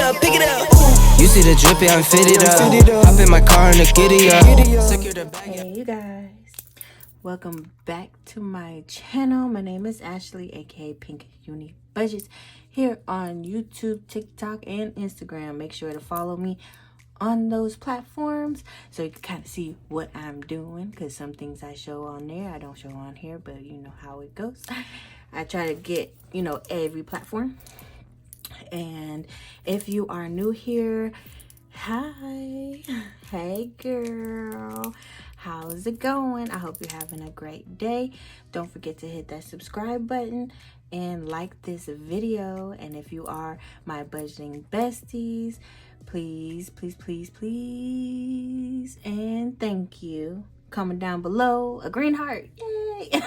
up, pick it up. You see the drippy, I'm fitted up. Hop in my car and the giddy up. Secure the bag. Hey you guys, welcome back to my channel. My name is Ashley, aka Pink-UniBudgetz, here on YouTube, TikTok, and Instagram. Make sure to follow me on those platforms so you can kind of see what I'm doing, because some things I show on there I don't show on here, but you know how it goes. I try to get, you know, every platform. And if you are new here, hi, hey girl, how's it going? I hope you're having a great day. Don't forget to hit that subscribe button and like this video. And if you are my budgeting besties, please, please, please, please, and thank you. Comment down below a green heart, yay!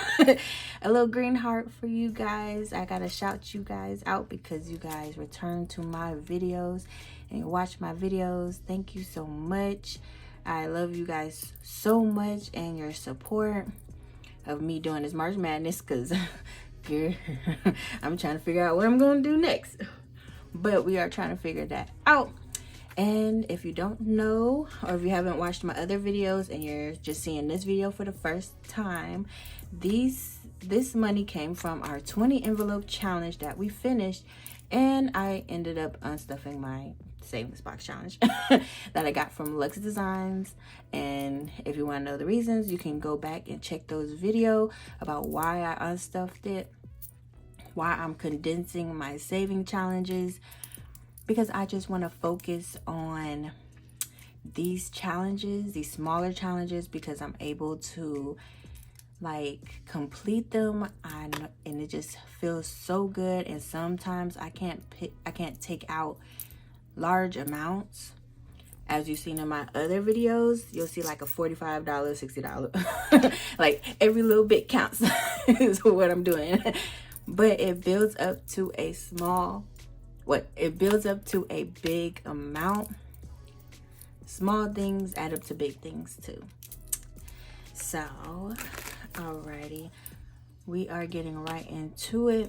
A little green heart for you guys. I gotta shout you guys out because you guys return to my videos and watch my videos. Thank you so much. I love you guys so much, and your support of me doing this March Madness, because girl, I'm trying to figure out what I'm gonna do next, but we are trying to figure that out. And if you don't know, or if you haven't watched my other videos and you're just seeing this video for the first time, this money came from our 20 envelope challenge that we finished, and I ended up unstuffing my savings box challenge that I got from Lux Designs. And if you want to know the reasons, you can go back and check those videos about why I unstuffed it, why I'm condensing my saving challenges, because I just want to focus on these challenges, these smaller challenges, because I'm able to like complete them. And it just feels so good. And sometimes I can't take out large amounts. As you've seen in my other videos, you'll see like a $45, $60. Like every little bit counts is what I'm doing. But it builds up to a it builds up to a big amount. Small things add up to big things too. So, alrighty, we are getting right into it.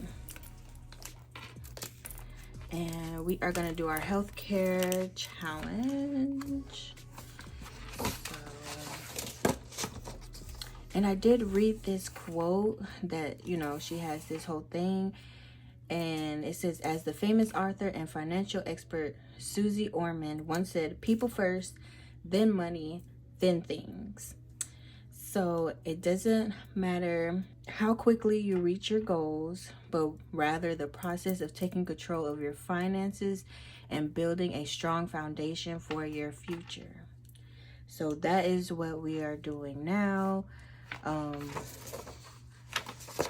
And we are gonna do our healthcare challenge. And I did read this quote that, you know, she has this whole thing. And it says, as the famous author and financial expert Susie Orman once said, people first, then money, then things. So it doesn't matter how quickly you reach your goals, but rather the process of taking control of your finances and building a strong foundation for your future. So that is what we are doing now.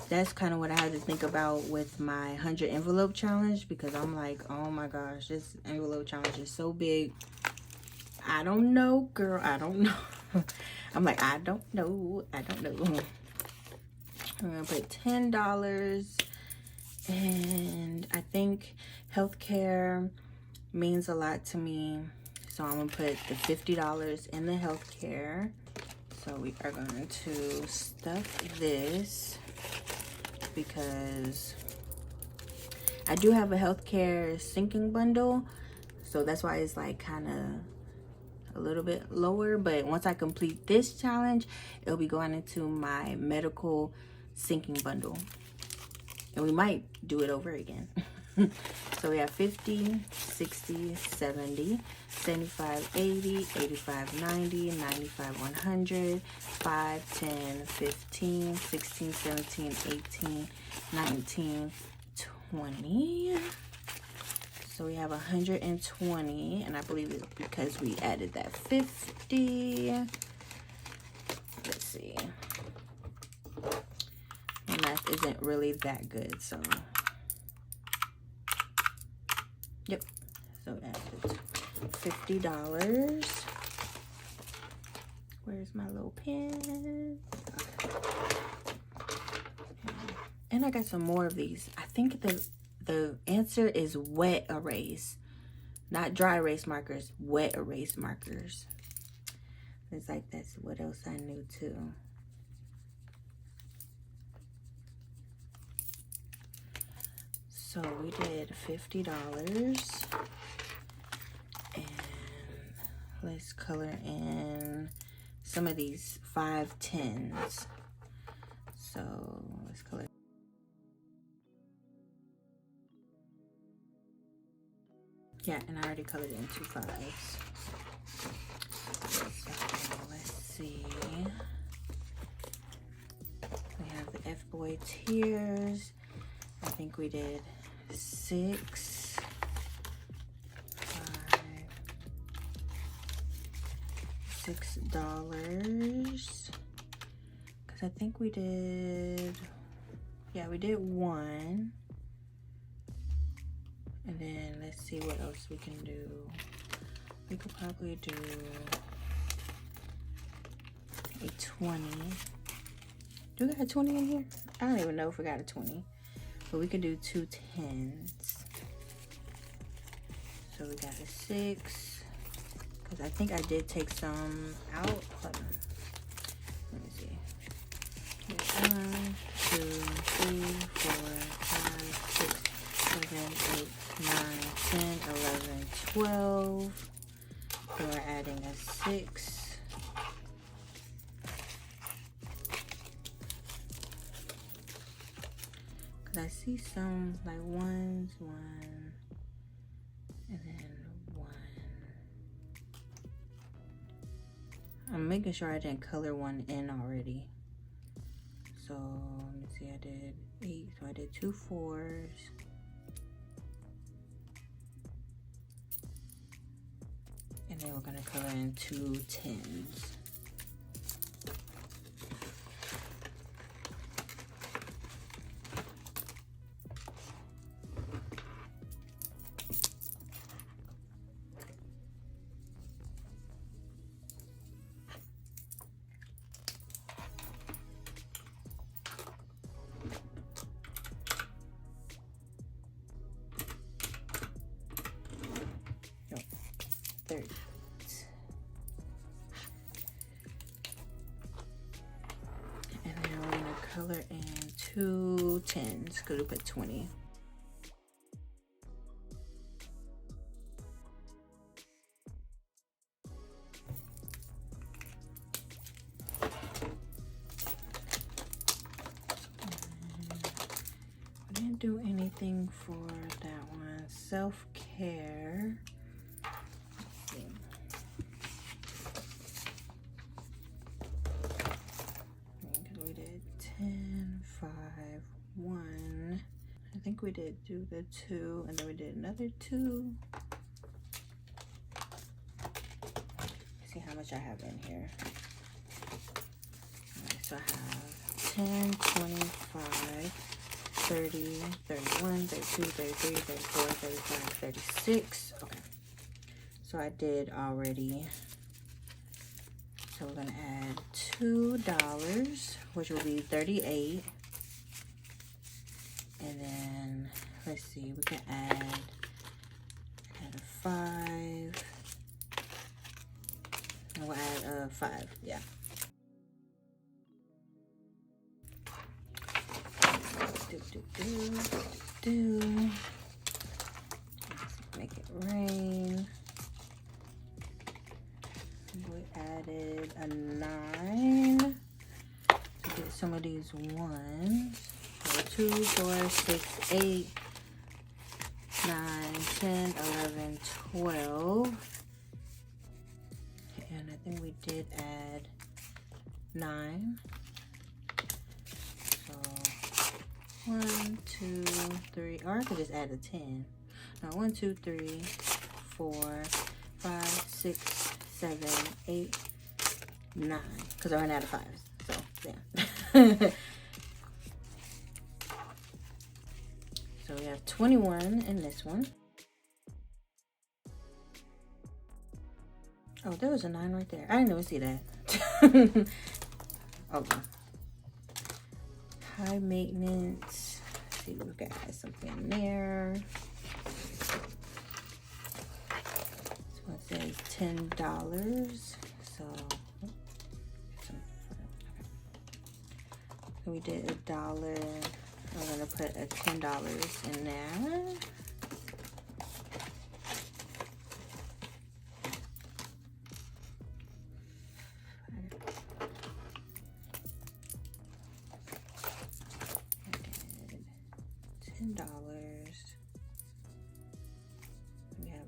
That's kind of what I had to think about with my 100 envelope challenge, because I'm like, oh my gosh, this envelope challenge is so big. I don't know, girl. I don't know. I'm like, I don't know. I'm gonna put $10, and I think healthcare means a lot to me, so I'm gonna put the $50 in the healthcare. So we are going to stuff this, because I do have a healthcare sinking bundle, so that's why it's like kind of a little bit lower. But once I complete this challenge, it'll be going into my medical sinking bundle, and we might do it over again. So we have 50, 60, 70, 75, 80, 85, 90, 95, 100, 5, 10, 15, 16, 17, 18, 19, 20. So we have 120, and I believe it's because we added that 50. Let's see. My math isn't really that good, so yep. So added $50. Where's my little pen? Okay. And I got some more of these. I think the answer is wet erase, not dry erase markers, wet erase markers. It's like, that's what else I knew too. So we did $50. let's color in some of these 510s. So let's color. Yeah, and I already colored in 2 5s. So let's see. We have the F-Boy Tears. I think we did 6, 5, $6. Because I think we did, yeah, we did 1. And then let's see what else we can do. We could probably do a 20. Do we got a 20 in here? I don't even know if we got a 20. But we could do 2 10s. So we got a 6. Because I think I did take some out. Hold on. Let me see. 1, 2, 3, 4, 5, 6, 7, 8, 9, 10, 11, 12. So we're adding a 6. Cause I see some like 1s, 1, and then 1. I'm making sure I didn't color 1 in already. So let me see, I did 8, so I did 2 4s. And then we're gonna color in 2 10s. And then we're gonna color in 2 10s because we put 20. I didn't do anything for that one. Self-care. We did 10, 5, 1. I think we did do the 2, and then we did another 2. Let's see how much I have in here. Alright, so I have 10, 25, 30, 31, 32, 33, 34, 35, 36. Okay. So I did already. So we're gonna add $2, which will be 38. And then let's see, we can add a 5. And we'll add a 5, yeah. Let's make it rain. We added a 9 to get some of these 1s. So 2, 4, 6, 8, 9, 10, 11, 12. And I think we did add 9. So 1, 2, 3, or I could just add a 10. No, 1, 2, 3, 4, 5, 6, 7, 8, 9. Because I ran out of 5s. So, yeah. So we have 21 in this one. Oh, there was a 9 right there. I didn't even see that. Okay. High maintenance. Let's see if we can add something in there. This one says $10. So we did $1. I'm gonna put a $10 in there.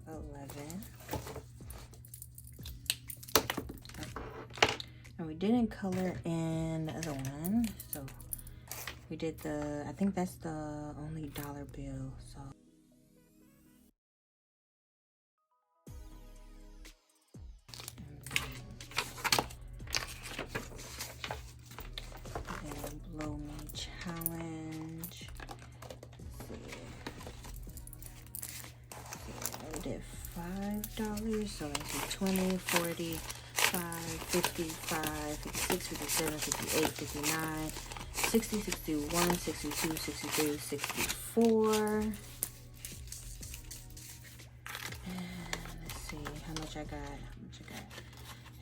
11. And we didn't color in the other one, so we did the, I think that's the only dollar bill, so. And blow me challenge. We did $5, so that's 20, 40, 55, 56, 57, 58, 59, 60, 61, 62, 63, 64. And let's see how much I got.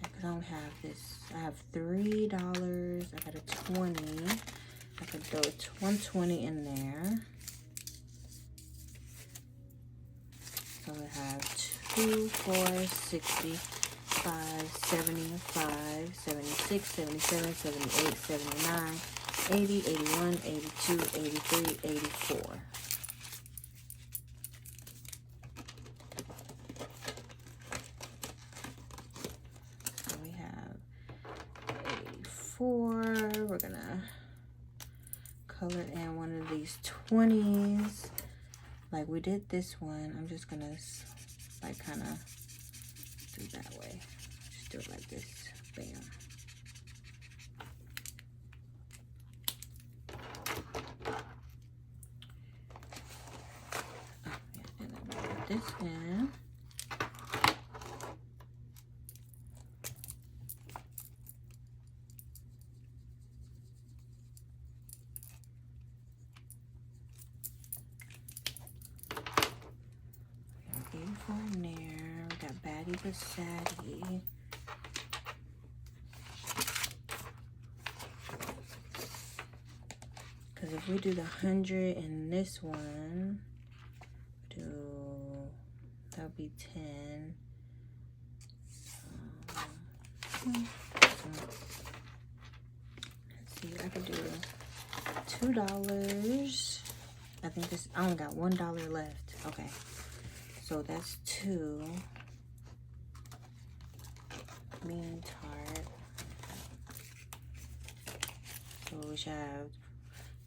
Because I don't have this. I have $3. I got a 20. I could throw 120 in there. So we have 2, 4, 60. 75, 76, 77, 78, 79, 80, 81, 82, 83, 84. So we have 84. We're gonna color in one of these 20s. Like we did this one. I'm just gonna like kind of do it that way. Just do it like this. Bam. Oh, yeah, and then we'll put this in. In there. We got Baddie but Sadie. Because if we do the 100 in this one, that'll be 10. Let's see, I could do $2. I think this, I only got $1 left. Okay. So that's 2. Mean tart. So we should have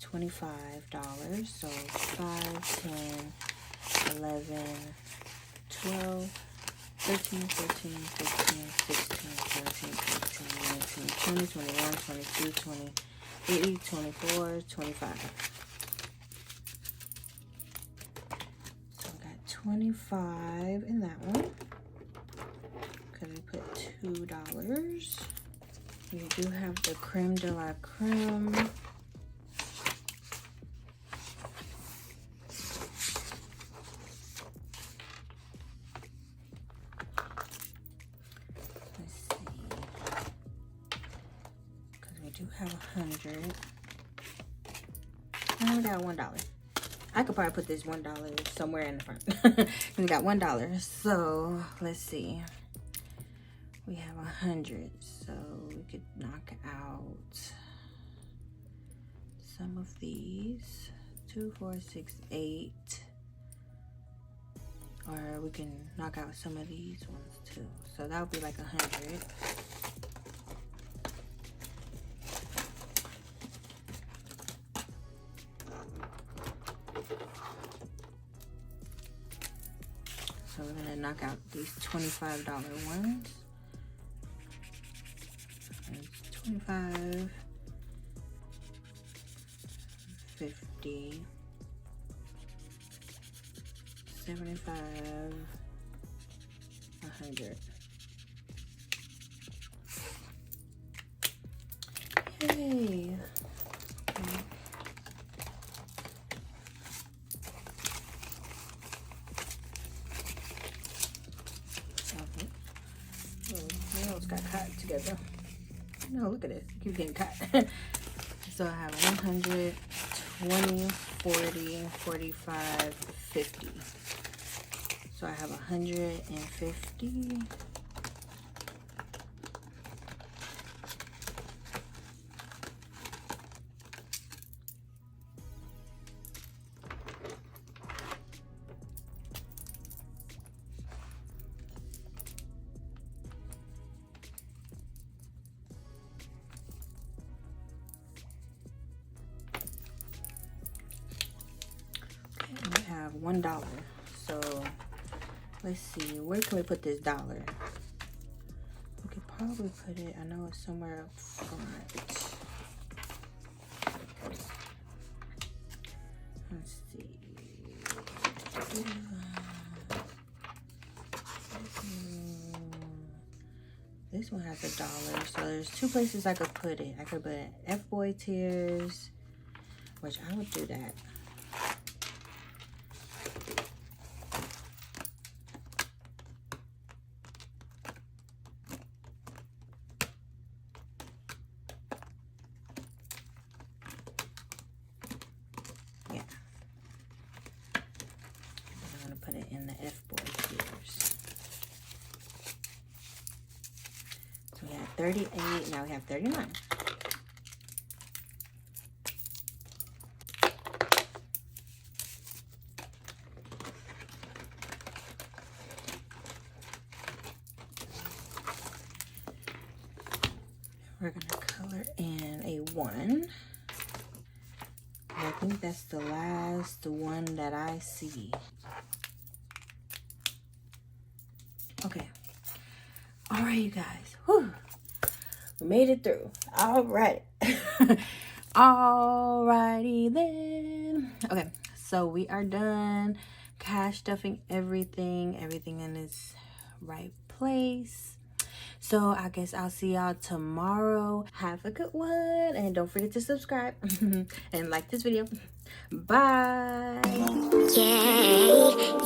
$25. So 5, 10, 11, 12, 13, 14, 15, 16, 17, 18, 19, 20, 21, 22, 23, 24, 25. 25 in that one because we put $2. We do have the creme de la creme. Let's see, because we do have 100. And we got $1. I could probably put this $1 somewhere in the front. We got $1. So let's see. We have 100. So we could knock out some of these. 2, 4, 6, 8. Or we can knock out some of these ones too. So that would be like 100. So we're gonna knock out these $25 ones. It's 25, 50, 75, 100. Yay! Nails got caught together. No, look at it. It keeps getting caught. So I have 100, 20, 40, 45, 50. So I have 150. $1. So let's see, where can we put this dollar? We could probably put it, I know it's somewhere up front. Let's see. This one has $1, so there's 2 places I could put it. I could put it F-Boy Tears, which I would do that. Yeah. I'm gonna put it in the F-Boy Tears. 38, now we have 39. We're gonna color in a 1. I think that's the last one that I see. Okay. All right, you guys. Whew. We made it through. All right. Alrighty then. Okay, so we are done cash stuffing everything in its right place. So I guess I'll see y'all tomorrow. Have a good one, and don't forget to subscribe and like this video. Bye. Yeah.